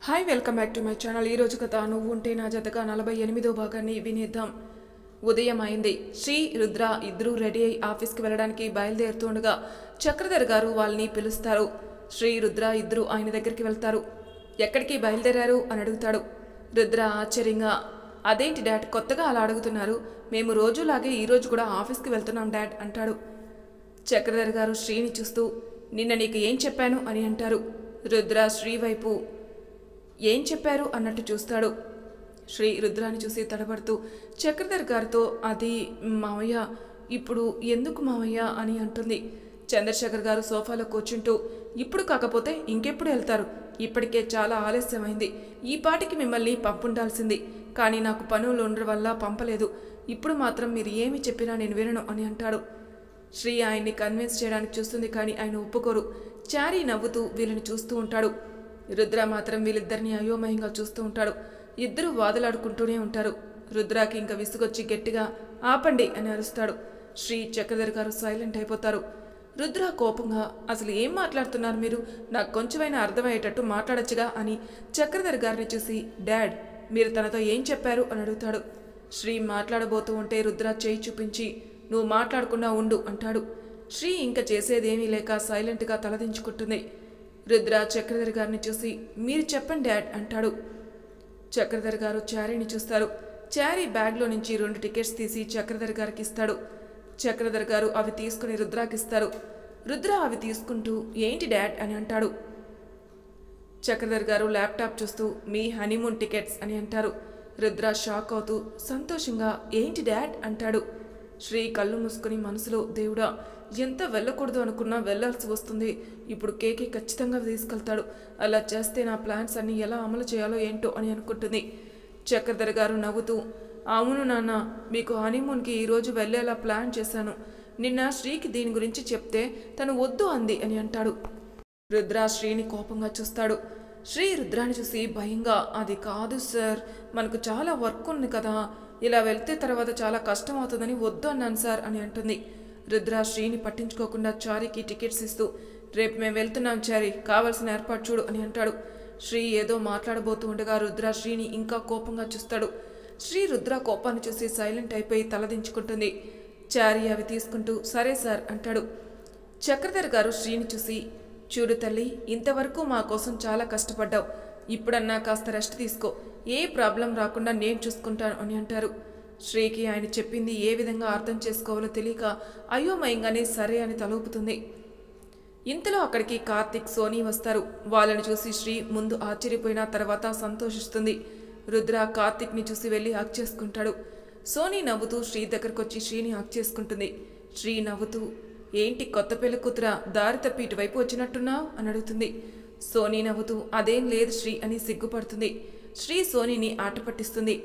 Hi welcome back to my channel. ఈరోజు కథ నువ్వు ఉంటే నా జతగా 48వ భాగాన్ని వినేద్దాం. ఉదయం అయింది. శ్రీ రుద్ర ఇద్దరూ రెడీ అయి ఆఫీస్కి వెళ్ళడానికి బయలుదేరుతుండగా చక్రధర్ గారు వాళ్ళని పిలుస్తారు. శ్రీ రుద్ర ఇద్దరు ఆయన దగ్గరికి వెళ్తారు. ఎక్కడికి బయలుదేరారు అని అడుగుతాడు. రుద్ర ఆశ్చర్యంగా, అదేంటి డాడ్ కొత్తగా అలా అడుగుతున్నారు? మేము రోజులాగే ఈరోజు కూడా ఆఫీస్కి వెళ్తున్నాం డాడ్ అంటాడు. చక్రధర్ గారు శ్రీని చూస్తూ, నిన్న నీకు ఏం చెప్పాను అని అంటారు. రుద్ర శ్రీ వైపు ఏం చెప్పారు అన్నట్టు చూస్తాడు. శ్రీ రుద్రాన్ని చూసి తడబడుతూ చక్రధర్ గారితో, అది మావయ్య ఇప్పుడు ఎందుకు మావయ్య అని అంటుంది. చంద్రశేఖర్ గారు సోఫాలో కూర్చుంటూ, ఇప్పుడు కాకపోతే ఇంకెప్పుడు వెళ్తారు? ఇప్పటికే చాలా ఆలస్యమైంది. ఈ పాటికి మిమ్మల్ని పంపుండాల్సింది, కానీ నాకు పనులు ఉండడం వల్ల పంపలేదు. ఇప్పుడు మాత్రం మీరు ఏమి చెప్పినా నేను వినను అని అంటాడు. శ్రీ ఆయన్ని కన్విన్స్ చేయడానికి చూస్తుంది, కానీ ఆయన ఒప్పుకోరు. చారీ నవ్వుతూ వీళ్ళని చూస్తూ ఉంటాడు. రుద్ర మాత్రం వీళ్ళిద్దరిని అయోమయంగా చూస్తూ ఉంటాడు. ఇద్దరు వాదలాడుకుంటూనే ఉంటారు. రుద్రాకి ఇంకా విసుగొచ్చి గట్టిగా ఆపండి అని అరుస్తాడు. శ్రీ చక్రధర్ గారు సైలెంట్ అయిపోతారు. రుద్ర కోపంగా, అసలు ఏం మాట్లాడుతున్నారు మీరు? నాకు కొంచెమైనా అర్థమయ్యేటట్టు మాట్లాడచ్చుగా అని చక్రధర్ గారిని చూసి, డాడ్ మీరు తనతో ఏం చెప్పారు అని అడుగుతాడు. శ్రీ మాట్లాడబోతూ ఉంటే రుద్ర చేయి చూపించి, నువ్వు మాట్లాడకుండా ఉండు అంటాడు. శ్రీ ఇంకా చేసేదేమీ లేక సైలెంట్గా తలదించుకుంటుంది. రుద్ర చక్రధర్ గారిని చూసి, మీరు చెప్పండి డాడ్ అంటాడు. చక్రధర్ గారు చారీని చూస్తారు. చారీ బ్యాగ్లో నుంచి 2 టికెట్స్ తీసి చక్రధర్ గారికి ఇస్తాడు. చక్రధర్ గారు అవి తీసుకుని రుద్రాకి ఇస్తారు. రుద్ర అవి తీసుకుంటూ, ఏంటి డాడ్ అని అంటాడు. చక్రధర్ గారు ల్యాప్టాప్ చూస్తూ, మీ హనీమూన్ టికెట్స్ అని అంటారు. రుద్ర షాక్ అవుతూ సంతోషంగా, ఏంటి డాడ్ అంటాడు. శ్రీ కళ్ళు మూసుకుని మనసులో, దేవుడా ఎంత వెళ్ళకూడదు అనుకున్నా వెళ్లాల్సి వస్తుంది. ఇప్పుడు కేకి ఖచ్చితంగా తీసుకెళ్తాడు. అలా చేస్తే నా ప్లాన్స్ అన్ని ఎలా అమలు చేయాలో ఏంటో అని అనుకుంటుంది. చక్రధర్ గారు నవ్వుతూ, అవును నాన్న, మీకు హనీమూన్కి ఈరోజు వెళ్ళేలా ప్లాన్ చేశాను. నిన్న శ్రీకి దీని గురించి చెప్తే తను వద్దు అంది అని అంటాడు. రుద్ర శ్రీని కోపంగా చూస్తాడు. శ్రీ రుద్రాన్ని చూసి భయంగా, అది కాదు సార్, మనకు చాలా వర్క్ ఉంది కదా, ఇలా వెళ్తే తర్వాత చాలా కష్టం అవుతుందని వద్దు అన్నాను సార్ అని అంటుంది. రుద్ర శ్రీని పట్టించుకోకుండా చారీకి టికెట్స్ ఇస్తూ, రేపు మేము వెళ్తున్నాం చారీ, కావలసిన ఏర్పాటు చూడు అని అంటాడు. శ్రీ ఏదో మాట్లాడబోతూ ఉండగా రుద్ర శ్రీని ఇంకా కోపంగా చూస్తాడు. శ్రీ రుద్ర కోపాన్ని చూసి సైలెంట్ అయిపోయి తలదించుకుంటుంది. చారీ అవి తీసుకుంటూ, సరే సార్ అంటాడు. చక్రధర్ గారు శ్రీని చూసి, చూడు తల్లి, ఇంతవరకు మా కోసం చాలా కష్టపడ్డావు. ఇప్పుడన్నా కాస్త రెస్ట్ తీసుకో, ఏ ప్రాబ్లం రాకుండా నేను చూసుకుంటాను అని అంటారు. శ్రీకి ఆయన చెప్పింది ఏ విధంగా అర్థం చేసుకోవాలో తెలియక అయోమయంగానే సరే అని తలూపుతుంది. ఇంతలో అక్కడికి కార్తిక్, సోనీ వస్తారు. వాళ్ళని చూసి శ్రీ ముందు ఆశ్చర్యపోయిన తర్వాత సంతోషిస్తుంది. రుద్ర కార్తిక్ని చూసి వెళ్ళి హక్ చేసుకుంటాడు. సోనీ నవ్వుతూ శ్రీ దగ్గరకు వచ్చి శ్రీని హక్ చేసుకుంటుంది. శ్రీ నవ్వుతూ, ఏంటి కొత్త పెళ్లి కూతురా, దారి తప్పి ఇటువైపు వచ్చినట్టున్నావు అని అడుగుతుంది. సోనీ నవ్వుతూ, అదేం లేదు శ్రీ అని సిగ్గుపడుతుంది. శ్రీ సోనీని ఆట పట్టిస్తుంది.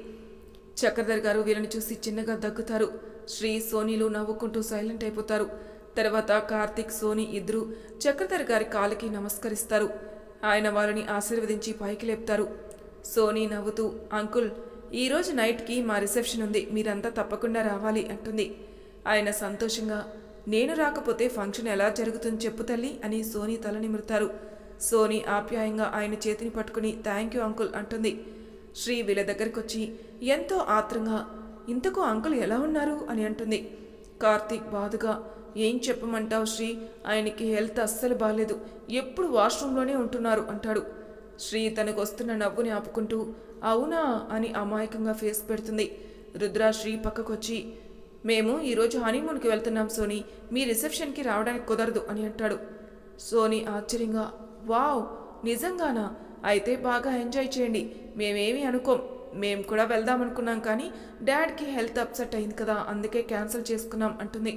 చక్రధర్ గారు వీళ్ళని చూసి చిన్నగా దగ్గుతారు. శ్రీ సోనీలు నవ్వుకుంటూ సైలెంట్ అయిపోతారు. తర్వాత కార్తిక్, సోనీ ఇద్దరు చక్రధర్ గారి కాలికి నమస్కరిస్తారు. ఆయన వాళ్ళని ఆశీర్వదించి పైకి లేపుతారు. సోనీ నవ్వుతూ, అంకుల్ ఈరోజు నైట్కి మా రిసెప్షన్ ఉంది, మీరంతా తప్పకుండా రావాలి అంటుంది. ఆయన సంతోషంగా, నేను రాకపోతే ఫంక్షన్ ఎలా జరుగుతుంది చెప్పు తల్లి అని సోనీ తల నిమురుతారు. సోనీ ఆప్యాయంగా ఆయన చేతిని పట్టుకుని, థ్యాంక్ యూ అంకుల్ అంటుంది. శ్రీ వీళ్ళ దగ్గరికి వచ్చి ఎంతో ఆత్రంగా, ఇంతకు అంకుల్ ఎలా ఉన్నారు అని అంటుంది. కార్తీక్ బాధగా, ఏం చెప్పమంటావు శ్రీ, ఆయనకి హెల్త్ అస్సలు బాగాలేదు, ఎప్పుడు వాష్రూమ్లోనే ఉంటున్నారు అంటాడు. శ్రీ తనకు వస్తున్న నవ్వుని ఆపుకుంటూ, అవునా అని అమాయకంగా ఫేస్ పెడుతుంది. రుద్ర శ్రీ పక్కకు వచ్చి, మేము ఈరోజు హనీమూన్కి వెళ్తున్నాం సోనీ, మీ రిసెప్షన్కి రావడానికి కుదరదు అని అంటాడు. సోనీ ఆశ్చర్యంగా, వావ్ నిజంగానా, అయితే బాగా ఎంజాయ్ చేయండి, మేమేమీ అనుకోం, మేము కూడా వెళ్దామనుకున్నాం కానీ డాడ్కి హెల్త్ అప్సెట్ అయింది కదా, అందుకే క్యాన్సిల్ చేసుకున్నాం అంటుంది.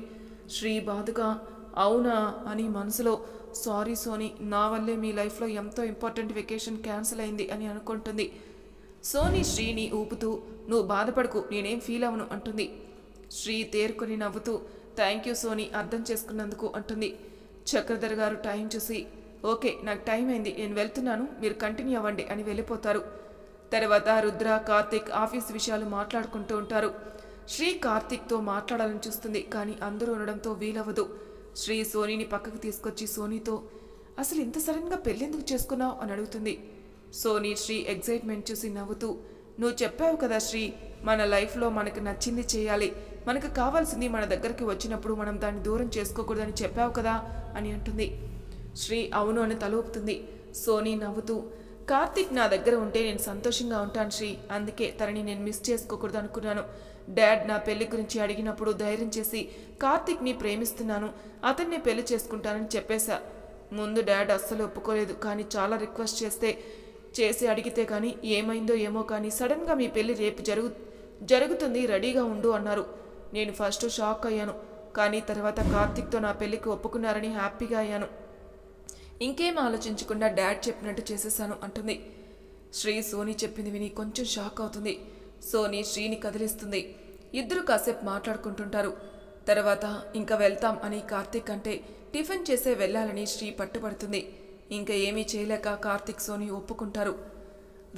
శ్రీ బాధగా, అవునా అని మనసులో, సారీ సోనీ, నా వల్లే మీ లైఫ్లో ఎంతో ఇంపార్టెంట్ వెకేషన్ క్యాన్సిల్ అయింది అని అనుకుంటుంది. సోనీ శ్రీని ఊపుతూ, నువ్వు బాధపడకు, నేనేం ఫీల్ అవను అంటుంది. శ్రీ తేరుకొని నవ్వుతూ, థ్యాంక్ యూ సోనీ, అర్థం చేసుకున్నందుకు అంటుంది. చక్రధర్ గారు టైం చూసి, ఓకే నాకు టైం అయింది, నేను వెళ్తున్నాను, మీరు కంటిన్యూ అవ్వండి అని వెళ్ళిపోతారు. తర్వాత రుద్ర, కార్తిక్ ఆఫీస్ విషయాలు మాట్లాడుకుంటూ ఉంటారు. శ్రీ కార్తిక్తో మాట్లాడాలని చూస్తుంది, కానీ అందరూ ఉండడంతో వీలవ్వదు. శ్రీ సోనీని పక్కకు తీసుకొచ్చి సోనీతో, అసలు ఇంత సడన్గా పెళ్ళెందుకు చేసుకున్నావు అని అడుగుతుంది. సోనీ శ్రీ ఎగ్జైట్మెంట్ చూసి నవ్వుతూ, నువ్వు చెప్పావు కదా శ్రీ, మన లైఫ్లో మనకు నచ్చింది చేయాలి, మనకు కావాల్సింది మన దగ్గరికి వచ్చినప్పుడు మనం దాన్ని దూరం చేసుకోకూడదని చెప్పావు కదా అని అంటుంది. శ్రీ అవును అని తలూపుతుంది. సోనీ నవ్వుతూ, కార్తిక్ నా దగ్గర ఉంటే నేను సంతోషంగా ఉంటాను శ్రీ, అందుకే తనని నేను మిస్ చేసుకోకూడదు అనుకున్నాను. డాడ్ నా పెళ్లి గురించి అడిగినప్పుడు ధైర్యం చేసి కార్తిక్ని ప్రేమిస్తున్నాను, అతన్ని పెళ్లి చేసుకుంటానని చెప్పేశా. ముందు డాడ్ అస్సలు ఒప్పుకోలేదు, కానీ చాలా రిక్వెస్ట్ చేసి అడిగితే కానీ ఏమైందో ఏమో కానీ సడన్గా మీ పెళ్లి రేపు జరుగుతుంది, రెడీగా ఉండు అన్నారు. నేను ఫస్ట్ షాక్ అయ్యాను, కానీ తర్వాత కార్తిక్తో నా పెళ్లికి ఒప్పుకున్నారని హ్యాపీగా అయ్యాను. ఇంకేం ఆలోచించకుండా డాడ్ చెప్పినట్టు చేసేసాను అంటుంది. శ్రీ సోనీ చెప్పింది విని కొంచెం షాక్ అవుతుంది. సోనీ శ్రీని కదిలిస్తుంది. ఇద్దరు కాసేపు మాట్లాడుకుంటుంటారు. తర్వాత ఇంకా వెళ్తాం అని కార్తిక్ అంటే టిఫిన్ చేసే వెళ్ళాలని శ్రీ పట్టుబడుతుంది. ఇంకా ఏమీ చేయలేక కార్తిక్ సోనీ ఒప్పుకుంటారు.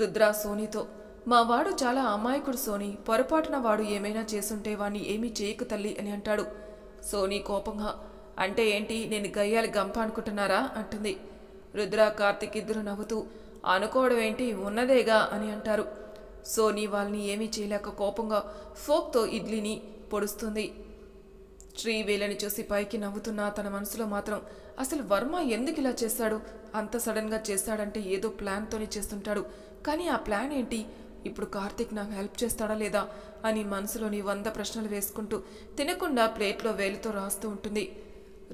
రుద్ర సోనీతో, మా వాడు చాలా అమాయకుడు సోనీ, పొరపాటున వాడు ఏమైనా చేసుంటే వాణ్ణి ఏమీ చేయకు తల్లి అని అంటాడు. సోనీ కోపంగా, అంటే ఏంటి, నేను గయ్యాలి గంప అనుకుంటున్నారా అంటుంది. రుద్ర కార్తిక్ ఇద్దరు నవ్వుతూ, అనుకోవడం ఏంటి, ఉన్నదేగా అని అంటారు. సోనీ వాళ్ళని ఏమీ చేయలేక కోపంగా ఫోక్తో ఇడ్లీని పొడుస్తుంది. శ్రీ వీళ్ళని చూసి పైకి నవ్వుతున్నా తన మనసులో మాత్రం అసలు వర్మ ఎందుకు ఇలా చేశాడు, అంత సడన్గా చేస్తాడంటే ఏదో ప్లాన్తోనే చేస్తుంటాడు, కానీ ఆ ప్లాన్ ఏంటి, ఇప్పుడు కార్తిక్ నాకు హెల్ప్ చేస్తాడా లేదా అని మనసులోని 100 ప్రశ్నలు వేసుకుంటూ తినకుండా ప్లేట్లో వేలితో రాస్తూ ఉంటుంది.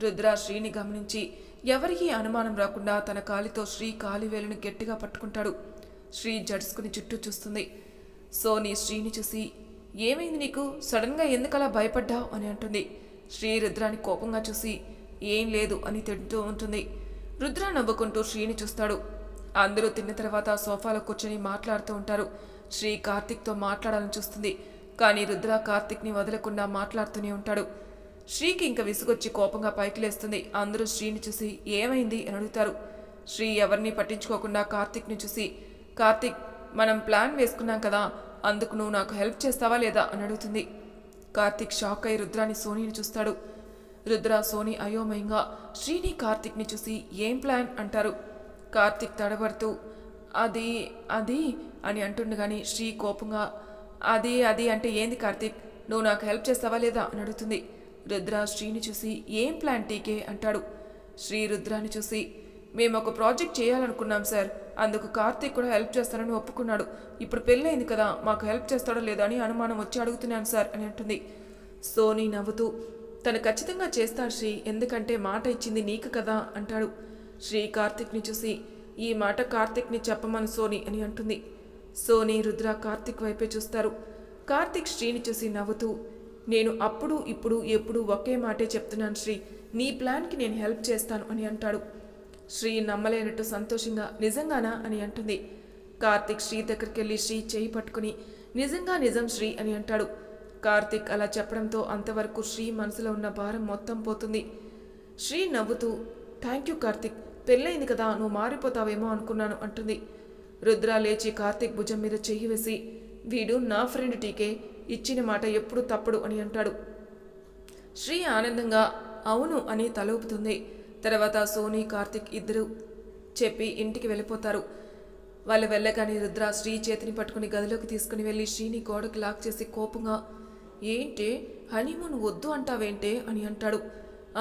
రుద్ర శ్రీని గమనించి ఎవరికీ అనుమానం రాకుండా తన కాలితో శ్రీ కాలి వేలుని గట్టిగా పట్టుకుంటాడు. శ్రీ జడుసుకుని చుట్టూ చూస్తుంది. సోనీ శ్రీని చూసి, ఏమైంది నీకు, సడన్గా ఎందుకలా భయపడ్డావు అని అంటుంది. శ్రీ రుద్రాని కోపంగా చూసి, ఏం లేదు అని తింటూ ఉంటుంది. రుద్ర నవ్వుకుంటూ శ్రీని చూస్తాడు. అందరూ తిన్న తర్వాత సోఫాలో కూర్చొని మాట్లాడుతూ ఉంటారు. శ్రీ కార్తిక్తో మాట్లాడాలని చూస్తుంది, కానీ రుద్ర కార్తిక్ని వదలకుండా మాట్లాడుతూనే ఉంటాడు. శ్రీకి ఇంక విసుగొచ్చి కోపంగా పైకి లేస్తుంది. అందరూ శ్రీని చూసి ఏమైంది అని అడుగుతారు. శ్రీ ఎవరిని పట్టించుకోకుండా కార్తిక్ని చూసి, కార్తిక్, మనం ప్లాన్ వేసుకున్నాం కదా, అందుకు నువ్వు నాకు హెల్ప్ చేస్తావా లేదా అని అడుగుతుంది. కార్తిక్ షాక్ అయి రుద్రాని సోనీని చూస్తాడు. రుద్ర సోనీ అయోమయంగా శ్రీని కార్తిక్ని చూసి ఏం ప్లాన్ అంటారు. కార్తిక్ తడబడుతూ అది అది అని అంటుండగాని శ్రీ కోపంగా అది అది అంటే ఏంది కార్తిక్, నువ్వు నాకు హెల్ప్ చేస్తావా లేదా అని అడుగుతుంది. రుద్ర శ్రీని చూసి ఏం ప్లాన్ టీకే అంటాడు. శ్రీ రుద్రాని చూసి, మేము ఒక ప్రాజెక్ట్ చేయాలనుకున్నాం సార్, అందుకు కార్తిక్ కూడా హెల్ప్ చేస్తానని ఒప్పుకున్నాడు, ఇప్పుడు పెళ్ళైంది కదా, మాకు హెల్ప్ చేస్తాడో లేదా అని అనుమానం వచ్చి అడుగుతున్నాను సార్ అని అంటుంది. సోనీ నవ్వుతూ, తను ఖచ్చితంగా చేస్తాడు శ్రీ, ఎందుకంటే మాట ఇచ్చింది నీకు కదా అంటాడు. శ్రీ కార్తిక్ని చూసి, ఈ మాట కార్తిక్ని చెప్పమని సోనీ అని అంటుంది. సోనీ రుద్ర కార్తిక్ వైపే చూస్తారు. కార్తిక్ శ్రీని చూసి నవ్వుతూ, నేను అప్పుడు ఇప్పుడు ఎప్పుడు ఒకే మాటే చెప్తున్నాను శ్రీ, నీ ప్లాన్కి నేను హెల్ప్ చేస్తాను అని అంటాడు. శ్రీ నమ్మలేనట్టు సంతోషంగా నిజంగానా అని అంటుంది. కార్తిక్ శ్రీ దగ్గరికి వెళ్ళి శ్రీ చేయి పట్టుకుని నిజంగా నిజం శ్రీ అని అంటాడు. కార్తిక్ అలా చెప్పడంతో అంతవరకు శ్రీ మనసులో ఉన్న భారం మొత్తం పోతుంది. శ్రీ నవ్వుతూ, థ్యాంక్ యూ కార్తిక్, పెళ్ళైంది కదా, నువ్వు మారిపోతావేమో అనుకున్నాను అంటుంది. రుద్ర లేచి కార్తిక్ భుజం మీద చెయ్యి వేసి, వీడు నా ఫ్రెండ్ టీకే, ఇచ్చిన మాట ఎప్పుడు తప్పడు అని అంటాడు. శ్రీ ఆనందంగా అవును అని తలూపుతుంది. తర్వాత సోనీ కార్తిక్ ఇద్దరు చెప్పి ఇంటికి వెళ్ళిపోతారు. వాళ్ళు వెళ్ళగానే రుద్ర శ్రీ చేతిని పట్టుకుని గదిలోకి తీసుకుని వెళ్ళి శ్రీని గోడకు లాక్ చేసి కోపంగా, ఏంటే హనీమూన్ వద్దు అంటావేంటే అని అంటాడు.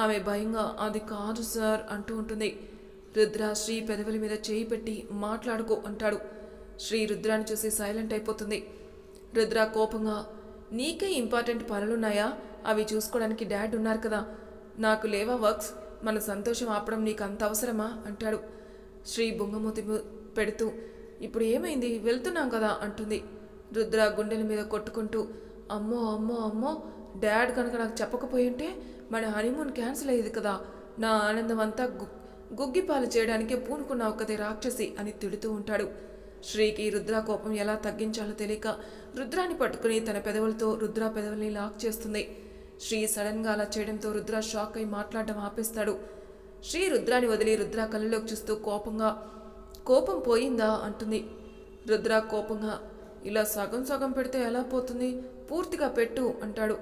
ఆమె భయంగా అది కాదు సార్ అంటూ ఉంటుంది. రుద్ర శ్రీ పెదవుల మీద చేయి పెట్టి మాట్లాడుకో అంటాడు. శ్రీ రుద్రాన్ని చూసి సైలెంట్ అయిపోతుంది. రుద్ర కోపంగా, నీకే ఇంపార్టెంట్ పనులున్నాయా, అవి చూసుకోవడానికి డాడ్ ఉన్నారు కదా, నాకు లేవా వర్క్స్, మన సంతోషం ఆపడం నీకు అంత అవసరమా అంటాడు. శ్రీ బొంగమూతి పెడుతూ, ఇప్పుడు ఏమైంది, వెళ్తున్నాం కదా అంటుంది. రుద్ర గుండెల మీద కొట్టుకుంటూ, అమ్మో అమ్మో అమ్మో, డాడ్ కనుక నాకు చెప్పకపోయి ఉంటే మన హనీమూన్ క్యాన్సిల్ అయ్యేది కదా, నా ఆనందం అంతా గుగ్గిపాలు చేయడానికే పూనుకున్న ఒక్కదే రాక్షసి అని తిడుతూ ఉంటాడు. శ్రీకి రుద్ర కోపం ఎలా తగ్గించాలో తెలియక రుద్రాన్ని పట్టుకుని తన పెదవులతో రుద్ర పెదవుల్ని లాక్ చేస్తుంది. శ్రీ సడన్గా అలా చేయడంతో రుద్ర షాక్ అయి మాట్లాడడం ఆపేస్తాడు. శ్రీ రుద్రాన్ని వదిలి రుద్ర కళ్ళలోకి చూస్తూ కోపంగా, కోపం పోయిందా అంటుంది. రుద్ర కోపంగా, ఇలా సగం సగం పెడితే ఎలా పోతుంది, పూర్తిగా పెట్టు అంటాడు.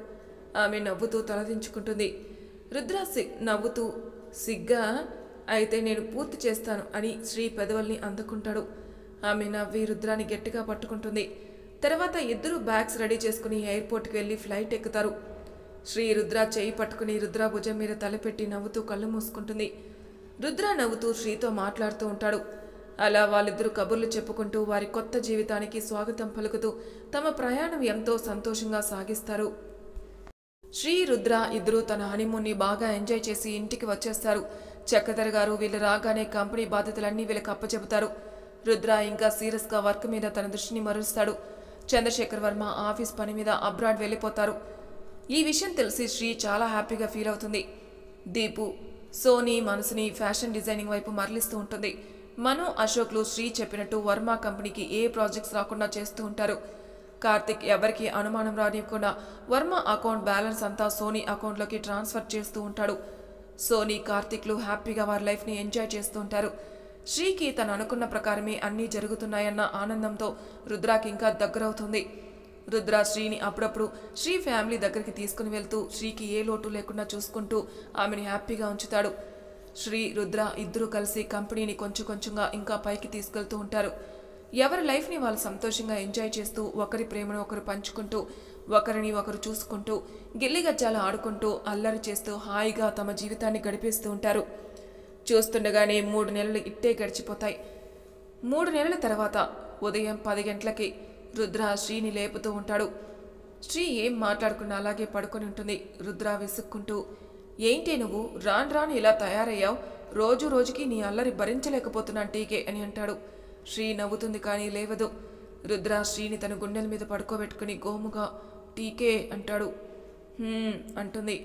ఆమె నవ్వుతూ తలదించుకుంటుంది. రుద్ర నవ్వుతూ, సిగ్గా, అయితే నేను పూర్తి చేస్తాను అని శ్రీ పెదవుల్ని అందుకుంటాడు. ఆమె నవ్వి రుద్రాని గట్టిగా పట్టుకుంటుంది. తర్వాత ఇద్దరు బ్యాగ్స్ రెడీ చేసుకుని ఎయిర్పోర్ట్కి వెళ్ళి ఫ్లైట్ ఎక్కుతారు. శ్రీ రుద్ర చేయి పట్టుకుని రుద్ర భుజం మీద తలపెట్టి నవ్వుతూ కళ్ళు మూసుకుంటుంది. రుద్ర నవ్వుతూ శ్రీతో మాట్లాడుతూ ఉంటాడు. అలా వాళ్ళిద్దరూ కబుర్లు చెప్పుకుంటూ వారి కొత్త జీవితానికి స్వాగతం పలుకుతూ తమ ప్రయాణం ఎంతో సంతోషంగా సాగిస్తారు. శ్రీ రుద్ర ఇద్దరూ తన హనీమూన్ని బాగా ఎంజాయ్ చేసి ఇంటికి వచ్చేస్తారు. చక్రధర్ గారు వీళ్ళు రాగానే కంపెనీ బాధ్యతలన్నీ వీళ్ళకి అప్పచెబుతారు. రుద్ర ఇంకా సీరియస్గా వర్క్ మీద తన దృష్టిని మరుస్తాడు. చంద్రశేఖర్ వర్మ ఆఫీస్ పని మీద అబ్రాడ్ వెళ్ళిపోతారు. ఈ విషయం తెలిసి శ్రీ చాలా హ్యాపీగా ఫీల్ అవుతుంది. దీపు సోనీ మనసుని ఫ్యాషన్ డిజైనింగ్ వైపు మరలిస్తూ ఉంటుంది. మను అశోక్లు శ్రీ చెప్పినట్టు వర్మ కంపెనీకి ఏ ప్రాజెక్ట్స్ రాకుండా చేస్తూ ఉంటారు. కార్తిక్ ఎవరికి అనుమానం రానివ్వకుండా వర్మ అకౌంట్ బ్యాలెన్స్ అంతా సోనీ అకౌంట్లోకి ట్రాన్స్ఫర్ చేస్తూ ఉంటాడు. సోనీ కార్తిక్లు హ్యాపీగా వారి లైఫ్ని ఎంజాయ్ చేస్తూ ఉంటారు. శ్రీకి తను అనుకున్న ప్రకారమే అన్నీ జరుగుతున్నాయన్న ఆనందంతో రుద్రాకి ఇంకా దగ్గరవుతుంది. రుద్ర శ్రీని అప్పుడప్పుడు శ్రీ ఫ్యామిలీ దగ్గరికి తీసుకుని వెళ్తూ శ్రీకి ఏ లోటు లేకుండా చూసుకుంటూ ఆమెని హ్యాపీగా ఉంచుతాడు. శ్రీ రుద్ర ఇద్దరూ కలిసి కంపెనీని కొంచెం కొంచెంగా ఇంకా పైకి తీసుకెళ్తూ ఉంటారు. ఎవరి లైఫ్ని వాళ్ళు సంతోషంగా ఎంజాయ్ చేస్తూ ఒకరి ప్రేమను ఒకరు పంచుకుంటూ ఒకరిని ఒకరు చూసుకుంటూ గిల్లిగజ్జాలు ఆడుకుంటూ అల్లరి చేస్తూ హాయిగా తమ జీవితాన్ని గడిపేస్తూ ఉంటారు. చూస్తుండగానే 3 నెలలు ఇట్టే గడిచిపోతాయి. 3 నెలల తర్వాత ఉదయం 10 గంటలకి రుద్ర శ్రీని లేపుతూ ఉంటాడు. శ్రీ ఏం మాట్లాడుకున్నా అలాగే పడుకొని ఉంటుంది. రుద్ర విసుక్కుంటూ, ఏంటి నువ్వు రాను రాను ఇలా తయారయ్యావు, రోజు రోజుకి నీ అల్లరి భరించలేకపోతున్నాను టీకే అని అంటాడు. శ్రీ నవ్వుతుంది కానీ లేవదు. రుద్ర శ్రీని తన గుండెల మీద పడుకోబెట్టుకుని గోముగా టీకే అంటాడు. అంటుంది.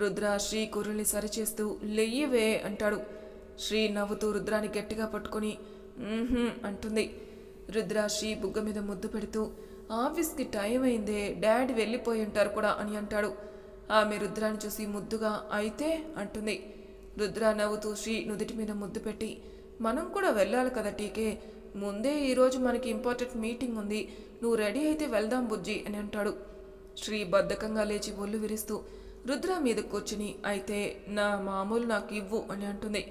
రుద్ర శ్రీ కుర్రల్ని సరిచేస్తూ లెయ్యవే అంటాడు. శ్రీ నవ్వుతూ రుద్రాని గట్టిగా పట్టుకుని అంటుంది. రుద్ర శ్రీ బుగ్గ మీద ముద్దు పెడుతూ, ఆఫీస్కి టైం అయిందే, డాడీ వెళ్ళిపోయి ఉంటారు కూడా అని అంటాడు. ఆమె రుద్రాని చూసి ముద్దుగా అయితే అంటుంది. రుద్ర నవ్వుతూ శ్రీ నుదుటి మీద ముద్దు పెట్టి, మనం కూడా వెళ్ళాలి కదా టీకే, ముందే ఈరోజు మనకి ఇంపార్టెంట్ మీటింగ్ ఉంది, నువ్వు రెడీ అయితే వెళ్దాం బుజ్జి అని అంటాడు. శ్రీ బద్ధకంగా లేచి ఒళ్ళు విరుస్తూ రుద్ర మీద కూర్చుని, అయితే నా మామూలు నాకు ఇవ్వు అని అంటుంది.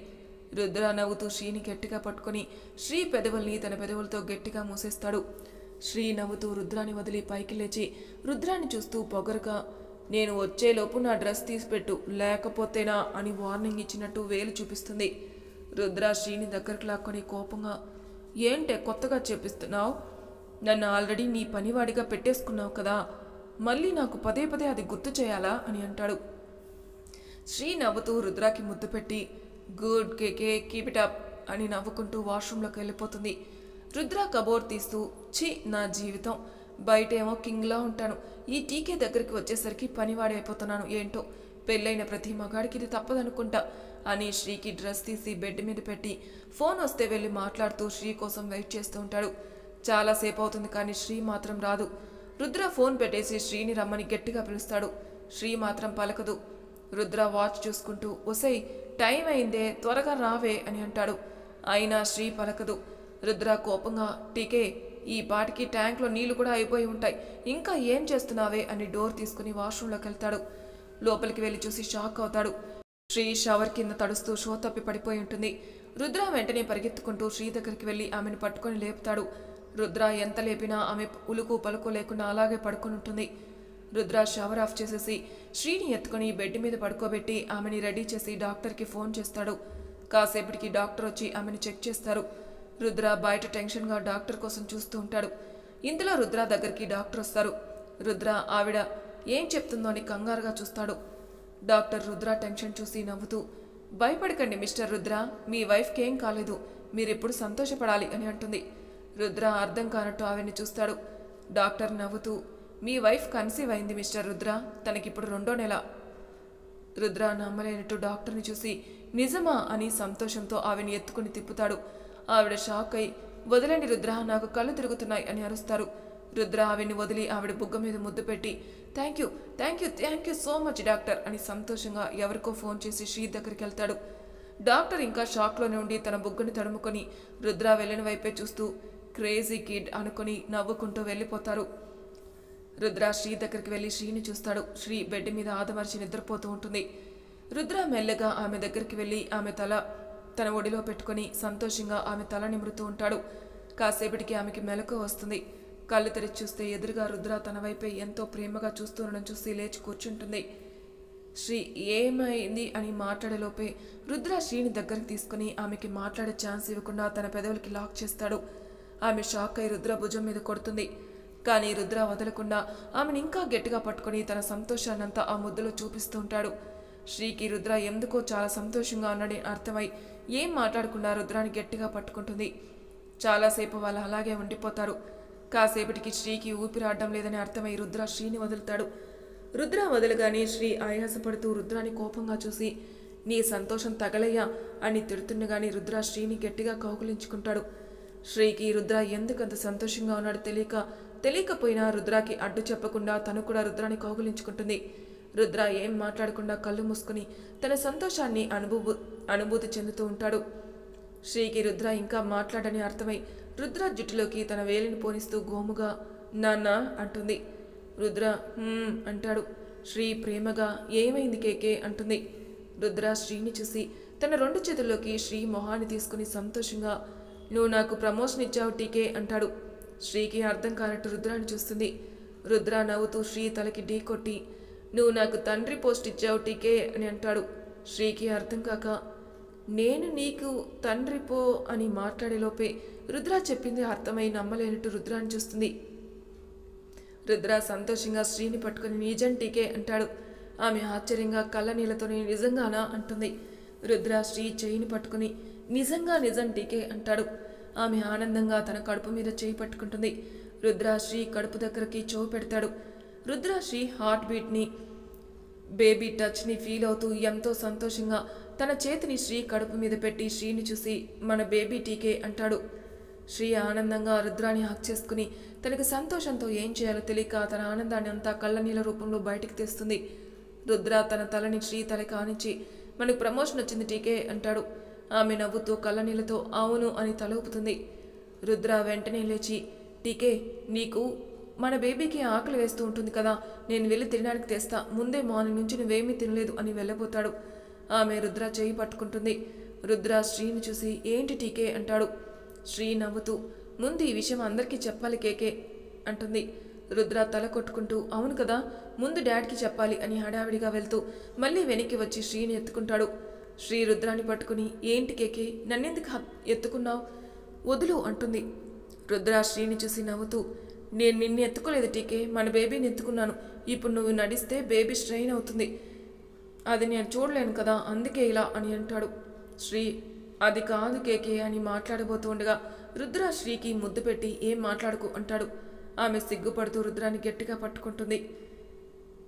రుద్ర నవ్వుతూ శ్రీని గట్టిగా పట్టుకుని శ్రీ పెదవుల్ని తన పెదవులతో గట్టిగా మూసేస్తాడు. శ్రీ నవ్వుతూ రుద్రాని వదిలి పైకి లేచి రుద్రాన్ని చూస్తూ పొగరుగా, నేను వచ్చేలోపు నా డ్రెస్ తీసిపెట్టు, లేకపోతేనా అని వార్నింగ్ ఇచ్చినట్టు వేలు చూపిస్తుంది. రుద్ర శ్రీని దగ్గరకు లాక్కొని కోపంగా, ఏంటే కొత్తగా చెప్పిస్తున్నావు, నన్ను ఆల్రెడీ నీ పనివాడిగా పెట్టేసుకున్నావు కదా, మళ్ళీ నాకు పదే పదే అది గుర్తు చేయాలా అని అంటాడు. శ్రీ నవ్వుతూ రుద్రాకి ముద్దు పెట్టి, good KK keep it up అని నవ్వుకుంటూ వాష్రూమ్లోకి వెళ్ళిపోతుంది. రుద్ర కబోర్డ్ తీస్తూ, ఛీ నా జీవితం, బయటేమో కింగ్లా ఉంటాను, ఈ టీకే దగ్గరికి వచ్చేసరికి పనివాడైపోతున్నాను, ఏంటో పెళ్ళైన ప్రతి మగాడికి ఇది తప్పదనుకుంటా అని శ్రీకి డ్రెస్ తీసి బెడ్ మీద పెట్టి ఫోన్ వస్తే వెళ్ళి మాట్లాడుతూ శ్రీ కోసం వెయిట్ చేస్తూ ఉంటాడు. చాలాసేపు అవుతుంది కానీ శ్రీ మాత్రం రాదు. రుద్ర ఫోన్ పెట్టేసి శ్రీని రమ్మని గట్టిగా పిలుస్తాడు. శ్రీ మాత్రం పలకదు. రుద్ర వాచ్ చూసుకుంటూ, ఒసై టైం అయిందే, త్వరగా రావే అని అంటాడు. అయినా శ్రీ పలకదు. రుద్ర కోపంగా, టీకే ఈ పాటికి ట్యాంక్లో నీళ్లు కూడా అయిపోయి ఉంటాయి, ఇంకా ఏం చేస్తున్నావే అని డోర్ తీసుకుని వాష్రూమ్లోకి వెళ్తాడు. లోపలికి వెళ్ళి చూసి షాక్ అవుతాడు. శ్రీ షవర్ కింద తడుస్తూ షో తప్పి పడిపోయి ఉంటుంది. రుద్ర వెంటనే పరిగెత్తుకుంటూ శ్రీ దగ్గరికి వెళ్ళి ఆమెను పట్టుకొని లేపుతాడు. రుద్ర ఎంత లేపినా ఆమె ఉలుకు పలుకు లేకుండా అలాగే పడుకొని ఉంటుంది. రుద్ర షవర్ ఆఫ్ చేసేసి శ్రీని ఎత్తుకొని బెడ్ మీద పడుకోబెట్టి ఆమెని రెడీ చేసి డాక్టర్కి ఫోన్ చేస్తాడు. కాసేపటికి డాక్టర్ వచ్చి ఆమెను చెక్ చేస్తారు. రుద్ర బయట టెన్షన్గా డాక్టర్ కోసం చూస్తూ ఉంటాడు. ఇంతలో రుద్ర దగ్గరికి డాక్టర్ వస్తారు. రుద్ర ఆవిడ ఏం చెప్తుందో అని కంగారుగా చూస్తాడు. డాక్టర్ రుద్ర టెన్షన్ చూసి నవ్వుతూ, భయపడకండి మిస్టర్ రుద్ర, మీ వైఫ్కి ఏం కాలేదు, మీరెప్పుడు సంతోషపడాలి అని అంటుంది. రుద్ర అర్థం కానట్టు ఆవిడ్ని చూస్తాడు. డాక్టర్ నవ్వుతూ, మీ వైఫ్ కన్సీవ్ అయింది మిస్టర్ రుద్ర, తనకిప్పుడు 2వ నెల. రుద్ర నమ్మలేనట్టు డాక్టర్ని చూసి నిజమా అని సంతోషంతో ఆవిని ఎత్తుకుని తిప్పుతాడు. ఆవిడ షాక్ అయి, వదలండి రుద్ర, నాకు కళ్ళు తిరుగుతున్నాయి అని అరుస్తారు. రుద్ర ఆవిని వదిలి ఆవిడ బుగ్గ మీద ముద్దు పెట్టి, thank you thank you thank you so much doctor అని సంతోషంగా ఎవరికో ఫోన్ చేసి శ్రీ దగ్గరికి వెళ్తాడు. డాక్టర్ ఇంకా షాక్లోనే ఉండి తన బుగ్గని తడుముకొని రుద్ర వెళ్ళిన వైపే చూస్తూ క్రేజీ కిడ్ అనుకుని నవ్వుకుంటూ వెళ్ళిపోతారు. రుద్ర శ్రీ దగ్గరికి వెళ్ళి శ్రీని చూస్తాడు. శ్రీ బెడ్ మీద ఆదమర్చి నిద్రపోతూ ఉంటుంది. రుద్ర మెల్లగా ఆమె దగ్గరికి వెళ్ళి ఆమె తల తన ఒడిలో పెట్టుకుని సంతోషంగా ఆమె తల నిమురుతూ ఉంటాడు. కాసేపటికి ఆమెకి మెలకు వస్తుంది. కళ్ళు తెరిచి చూస్తే ఎదురుగా రుద్ర తన వైపే ఎంతో ప్రేమగా చూస్తుండడం చూసి లేచి కూర్చుంటుంది. శ్రీ ఏమైంది అని మాట్లాడేలోపే రుద్ర శ్రీని దగ్గరికి తీసుకుని ఆమెకి మాట్లాడే ఛాన్స్ ఇవ్వకుండా తన పెదవులకి లాక్ చేస్తాడు. ఆమె షాక్ అయి రుద్ర భుజం మీద కొడుతుంది. కానీ రుద్ర వదలకుండా ఆమెను ఇంకా గట్టిగా పట్టుకుని తన సంతోషాన్నంతా ఆ ముద్దులో చూపిస్తూ ఉంటాడు. శ్రీకి రుద్ర ఎందుకో చాలా సంతోషంగా ఉన్నాడని అర్థమై ఏం మాట్లాడకుండా రుద్రాన్ని గట్టిగా పట్టుకుంటుంది. చాలాసేపు వాళ్ళు అలాగే ఉండిపోతారు. కాసేపటికి శ్రీకి ఊపిరాడడం లేదని అర్థమై రుద్ర శ్రీని వదులుతాడు. రుద్ర వదలగానే శ్రీ ఆయాసపడుతూ రుద్రాన్ని కోపంగా చూసి నీ సంతోషం తగలయ్యా అని తిడుతుండగానే రుద్ర శ్రీని గట్టిగా కౌగులించుకుంటాడు. శ్రీకి రుద్ర ఎందుకంత సంతోషంగా ఉన్నాడో తెలియకపోయినా రుద్రాకి అడ్డు చెప్పకుండా తను కూడా రుద్రాన్ని కౌగులించుకుంటుంది. రుద్ర ఏం మాట్లాడకుండా కళ్ళు మూసుకుని తన సంతోషాన్ని అనుభూతి చెందుతూ ఉంటాడు. శ్రీకి రుద్ర ఇంకా మాట్లాడని అర్థమై రుద్ర జుట్టులోకి తన వేలిని పోనిస్తూ గోముగా నాన్న అంటుంది. రుద్ర అంటాడు. శ్రీ ప్రేమగా ఏమైంది కేకే అంటుంది. రుద్ర శ్రీని చూసి తన 2 చేతుల్లోకి శ్రీ మొహాన్ని తీసుకుని సంతోషంగా నువ్వు నాకు ప్రమోషన్ ఇచ్చావు టీకే అంటాడు. శ్రీకి అర్థం కానట్టు రుద్రాన్ని చూస్తుంది. రుద్ర నవ్వుతూ శ్రీ తలకి ఢీ కొట్టి నువ్వు నాకు తండ్రి పోస్ట్ ఇచ్చావు టీకే అని అంటాడు. శ్రీకి అర్థం కాక నేను నీకు తండ్రి పో అని మాట్లాడేలోపే రుద్ర చెప్పింది అర్థమై నమ్మలేనట్టు రుద్రాన్ని చూస్తుంది. రుద్ర సంతోషంగా శ్రీని పట్టుకుని నిజం టీకే అంటాడు. ఆమె ఆశ్చర్యంగా కళ్ళ నీళ్లతోనే నిజంగానా అంటుంది. రుద్ర శ్రీ చేయిని పట్టుకుని నిజం టీకే అంటాడు. ఆమె ఆనందంగా తన కడుపు మీద చేయి పట్టుకుంటుంది. రుద్ర శ్రీ కడుపు దగ్గరకి చెవు పెడతాడు. రుద్ర శ్రీ హార్ట్ బీట్ని బేబీ టచ్ని ఫీల్ అవుతూ ఎంతో సంతోషంగా తన చేతిని శ్రీ కడుపు మీద పెట్టి శ్రీని చూసి మన బేబీ టీకే అంటాడు. శ్రీ ఆనందంగా రుద్రాన్ని హక్ చేసుకుని తనకి సంతోషంతో ఏం చేయాలో తెలియక తన ఆనందాన్ని అంతా కళ్ళనీళ్ళ రూపంలో బయటికి తెస్తుంది. రుద్ర తన తలని శ్రీ తలకి ఆనించి మనకు ప్రమోషన్ వచ్చింది టీకే అంటాడు. ఆమె నవ్వుతూ కళ్ళనీళ్ళతో అవును అని తల ఊపుతుంది. రుద్ర వెంటనే లేచి టీకే నీకు మన బేబీకి ఆకలి వేస్తూ ఉంటుంది కదా, నేను వెళ్ళి తినడానికి తెస్తా, ముందే మార్నింగ్ నుంచి నువ్వేమీ తినలేదు అని వెళ్ళబోతాడు. ఆమె రుద్ర చేయి పట్టుకుంటుంది. రుద్ర శ్రీని చూసి ఏంటి టీకే అంటాడు. శ్రీ నవ్వుతూ ముందు ఈ విషయం అందరికీ చెప్పాలి కేకే అంటుంది. రుద్ర తల కొట్టుకుంటూ అవును కదా ముందు డాడ్కి చెప్పాలి అని హడావిడిగా వెళ్తూ మళ్ళీ వెనక్కి వచ్చి శ్రీని ఎత్తుకుంటాడు. శ్రీ రుద్రాన్ని పట్టుకుని ఏంటి కేకే నన్నెందుకు ఎత్తుకున్నావు వదులు అంటుంది. రుద్ర శ్రీని చూసి నవ్వుతూ నేను నిన్ను ఎత్తుకోలేదు టీకే, మన బేబీని ఎత్తుకున్నాను. ఇప్పుడు నువ్వు నడిస్తే బేబీ స్ట్రెయిన్ అవుతుంది, అది నేను చూడలేను కదా అందుకే ఇలా అని అంటాడు. శ్రీ అది కాదు కేకే అని మాట్లాడబోతూ ఉండగా రుద్ర శ్రీకి ముద్దు పెట్టి ఏం మాట్లాడుకు అంటాడు. ఆమె సిగ్గుపడుతూ రుద్రాన్ని గట్టిగా పట్టుకుంటుంది.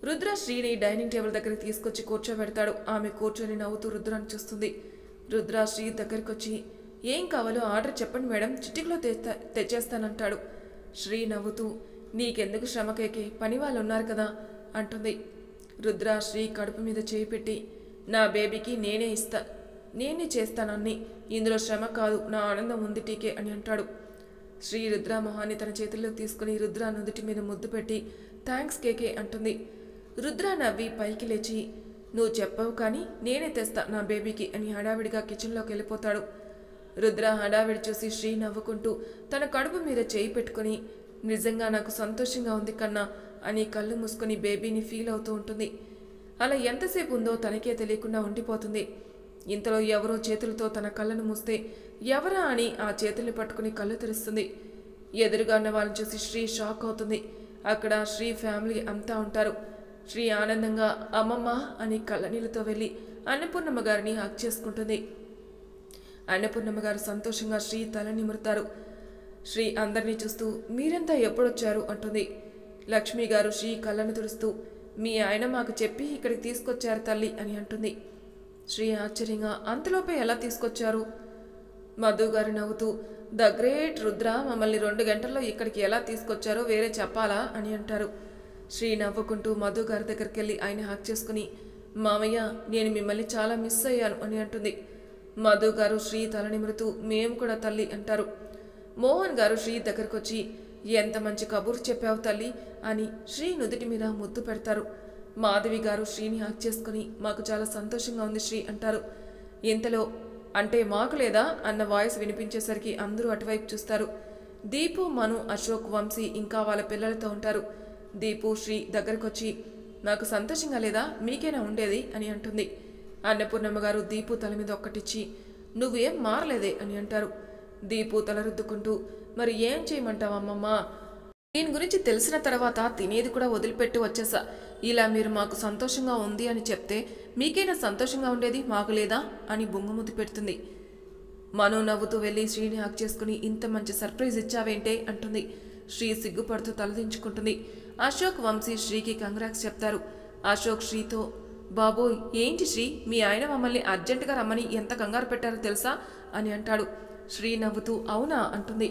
రుద్ర శ్రీని డైనింగ్ టేబుల్ దగ్గరికి తీసుకొచ్చి కూర్చోబెడతాడు. ఆమె కూర్చొని నవ్వుతూ రుద్రాన్ని చూస్తుంది. రుద్ర శ్రీ దగ్గరికి వచ్చి ఏం కావాలో ఆర్డర్ చెప్పండి మేడం, చిటికలో తెచ్చేస్తానంటాడు. శ్రీ నవ్వుతూ నీకెందుకు శ్రమ కేకే, పని వాళ్ళు ఉన్నారు కదా అంటుంది. రుద్ర శ్రీ కడుపు మీద చేయి పెట్టి నా బేబీకి నేనే చేస్తానని, ఇందులో శ్రమ కాదు నా ఆనందం ఉంది టీకే అని అంటాడు. శ్రీ రుద్ర మొహాన్ని తన చేతుల్లో తీసుకుని రుద్ర నుదుటి మీద ముద్దు పెట్టి థ్యాంక్స్ కేకే అంటుంది. రుద్ర నవ్వి పైకి లేచి నువ్వు చెప్పవు కానీ నేనే తెస్తా నా బేబీకి అని హడావిడిగా కిచెన్లోకి వెళ్ళిపోతాడు. రుద్ర హడావిడి చూసి శ్రీ నవ్వుకుంటూ తన కడుపు మీద చేయి పెట్టుకుని నిజంగా నాకు సంతోషంగా ఉంది కన్నా అని కళ్ళు మూసుకొని బేబీని ఫీల్ అవుతూ ఉంటుంది. అలా ఎంతసేపు ఉందో తనకే తెలియకుండా ఉండిపోతుంది. ఇంతలో ఎవరో చేతులతో తన కళ్ళను మూస్తే ఎవరా అని ఆ చేతుల్ని పట్టుకుని కళ్ళు తెరుస్తుంది. ఎదురుగా ఉన్న వాళ్ళని చూసి శ్రీ షాక్ అవుతుంది. అక్కడ శ్రీ ఫ్యామిలీ అంతా ఉంటారు. శ్రీ ఆనందంగా అమ్మమ్మ అని కళ్ళనీళ్ళతో వెళ్ళి అన్నపూర్ణమ్మ గారిని హక్ చేసుకుంటుంది. అన్నపూర్ణమ్మ గారు సంతోషంగా శ్రీ తల నిమురుతారు. శ్రీ అందరినీ చూస్తూ మీరంతా ఎప్పుడొచ్చారు అంటుంది. లక్ష్మి గారు శ్రీ కళ్ళను తుడుస్తూ మీ ఆయన మాకు చెప్పి ఇక్కడికి తీసుకొచ్చారు తల్లి అని అంటుంది. శ్రీ ఆశ్చర్యంగా అంతలోపే ఎలా తీసుకొచ్చారు? మధు గారు నవ్వుతూ ద గ్రేట్ రుద్ర మమ్మల్ని 2 గంటల్లో ఇక్కడికి ఎలా తీసుకొచ్చారో వేరే చెప్పాలా అని అంటారు. శ్రీ నవ్వుకుంటూ మధు గారి దగ్గరికి వెళ్ళి ఆయన హక్ చేసుకుని మామయ్య నేను మిమ్మల్ని చాలా మిస్ అయ్యాను అని అంటుంది. మధు గారు శ్రీ తల నిమురుతూ మేము కూడా తల్లి అంటారు. మోహన్ గారు శ్రీ దగ్గరకు వచ్చి ఎంత మంచి కబురు చెప్పావు తల్లి అని శ్రీ నుదుటి మీద ముద్దు పెడతారు. మాధవి గారు శ్రీని హక్ చేసుకుని మాకు చాలా సంతోషంగా ఉంది శ్రీ అంటారు. ఇంతలో అంటే మాకు లేదా అన్న వాయిస్ వినిపించేసరికి అందరూ అటువైపు చూస్తారు. దీపు, మను, అశోక్, వంశీ ఇంకా వాళ్ళ పిల్లలతో ఉంటారు. దీపు శ్రీ దగ్గరకొచ్చి, నాకు సంతోషంగా లేదా, మీకేనా ఉండేది అని అంటుంది. అన్నపూర్ణమ్మ గారు దీపు తల మీద ఒక్కటిచ్చి, నువ్వేం మారలేదే అని అంటారు. దీపు తల రుద్దుకుంటూ, మరి ఏం చేయమంటావు అమ్మమ్మ, దీని గురించి తెలిసిన తర్వాత తినేది కూడా వదిలిపెట్టి వచ్చేసా. ఇలా మీరు మాకు సంతోషంగా ఉంది అని చెప్తే మీకైనా సంతోషంగా ఉండేది, మాకు లేదా అని బొంగుముద్దు పెడుతుంది. మను నవ్వుతూ వెళ్ళి శ్రీని హక్ చేసుకుని, ఇంత మంచి సర్ప్రైజ్ ఇచ్చావేంటే అంటుంది. శ్రీ సిగ్గుపడుతూ తలదించుకుంటుంది. అశోక్, వంశీ శ్రీకి కంగ్రాట్స్ చెప్తారు. అశోక్ శ్రీతో, బాబోయ్ ఏంటి శ్రీ, మీ ఆయన మమ్మల్ని అర్జెంటుగా రమ్మని ఎంత కంగారు పెట్టారో తెలుసా అని అంటాడు. శ్రీ నవ్వుతూ అవునా అంటుంది.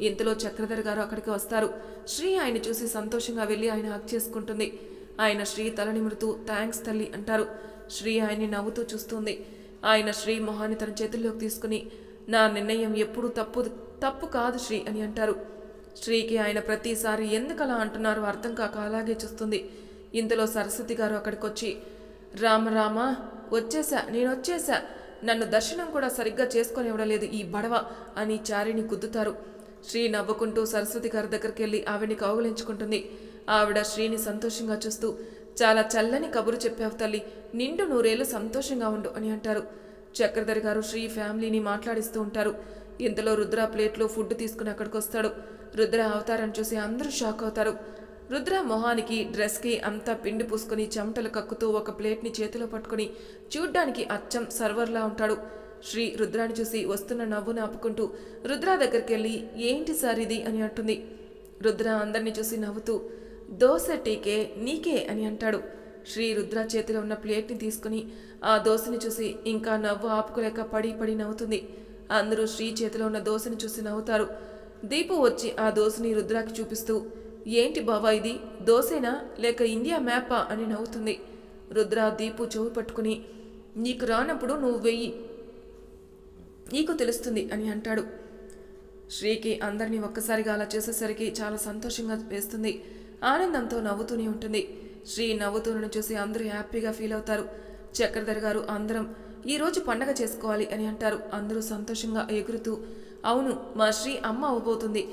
ఇంతలో చక్రధర్ గారు అక్కడికి వస్తారు. శ్రీ ఆయన చూసి సంతోషంగా వెళ్ళి ఆయన హక్ చేసుకుంటుంది. ఆయన శ్రీ తల నిమురుతూ థ్యాంక్స్ తల్లి అంటారు. శ్రీ ఆయన్ని నవ్వుతూ చూస్తుంది. ఆయన శ్రీ మొహాన్ని తన చేతుల్లోకి తీసుకుని, నా నిర్ణయం ఎప్పుడూ తప్పు కాదు శ్రీ అని అంటారు. శ్రీకి ఆయన ప్రతిసారి ఎందుకలా అంటున్నారో అర్థం కాక అలాగే చూస్తుంది. ఇంతలో సరస్వతి గారు అక్కడికొచ్చి, రామ నేనొచ్చేసా, నన్ను దర్శనం కూడా సరిగ్గా చేసుకొని ఇవ్వడలేదు ఈ బడవ అని చారిని గుద్దుతారు. శ్రీ నవ్వుకుంటూ సరస్వతి గారి దగ్గరికి వెళ్ళి ఆవిడ్ని కౌగిలించుకుంటుంది. ఆవిడ శ్రీని సంతోషంగా చూస్తూ, చాలా చల్లని కబురు చెప్పావు తల్లి, నిండు 100 ఏళ్ళు సంతోషంగా ఉండు అని అంటారు. చక్రధర్ గారు శ్రీ ఫ్యామిలీని మాట్లాడిస్తూ ఉంటారు. ఇంతలో రుద్ర ప్లేట్లో ఫుడ్ తీసుకుని అక్కడికి వస్తాడు. రుద్ర అవతారం చూసి అందరూ షాక్ అవుతారు. రుద్ర మొహానికి డ్రెస్కి అంతా పిండి పూసుకుని చెమటలు కక్కుతూ ఒక ప్లేట్ని చేతిలో పట్టుకుని చూడ్డానికి అచ్చం సర్వర్లా ఉంటాడు. శ్రీ రుద్రాని చూసి వస్తున్న నవ్వును ఆపుకుంటూ రుద్ర దగ్గరికి వెళ్ళి, ఏంటి సార్ ఇది అని అంటుంది. రుద్ర అందరినీ చూసి నవ్వుతూ, దోశ టీకే నీకే అని అంటాడు. శ్రీ రుద్ర చేతిలో ఉన్న ప్లేట్ని తీసుకుని ఆ దోశని చూసి ఇంకా నవ్వు ఆపుకోలేక పడి నవ్వుతుంది. అందరూ శ్రీ చేతిలో ఉన్న దోశని చూసి నవ్వుతారు. దీపు వచ్చి ఆ దోశని రుద్రాకి చూపిస్తూ, ఏంటి బావా ఇది, దోశేనా లేక ఇండియా మ్యాపా అని నవ్వుతుంది. రుద్ర దీపు చెవి పట్టుకుని, నీకు రానప్పుడు నువ్వు వెయ్యి, నీకు తెలుస్తుంది అని అంటాడు. శ్రీకి అందరినీ ఒక్కసారిగా అలా చేసేసరికి చాలా సంతోషంగా వేస్తుంది. ఆనందంతో నవ్వుతూనే ఉంటుంది. శ్రీ నవ్వుతూనను చూసి అందరూ హ్యాపీగా ఫీల్ అవుతారు. చక్రధర్ గారు అందరం ఈరోజు పండగ చేసుకోవాలి అని అంటారు. అందరూ సంతోషంగా ఎగురుతూ, అవును మా శ్రీ అమ్మ అవ్వబోతుంది,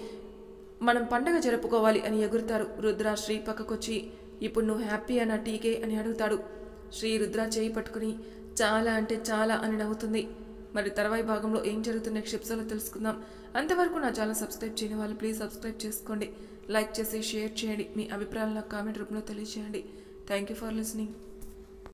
మనం పండగ జరుపుకోవాలి అని ఎగురుతారు. రుద్ర శ్రీ పక్కకొచ్చి, ఇప్పుడు నువ్వు హ్యాపీ అన్న టీకే అని అడుగుతాడు. శ్రీ రుద్ర చేయి పట్టుకుని చాలా అంటే చాలా అని నవ్వుతుంది. మరి తర్వాయి భాగంలో ఏం జరుగుతున్న క్షిప్సలో తెలుసుకుందాం. అంతవరకు నా ఛానల్ సబ్స్క్రైబ్ చేయని వాళ్ళు ప్లీజ్ సబ్స్క్రైబ్ చేసుకోండి. లైక్ చేసి షేర్ చేయండి. మీ అభిప్రాయాలను నాకు కామెంట్ రూపంలో తెలియజేయండి. Thank you for listening.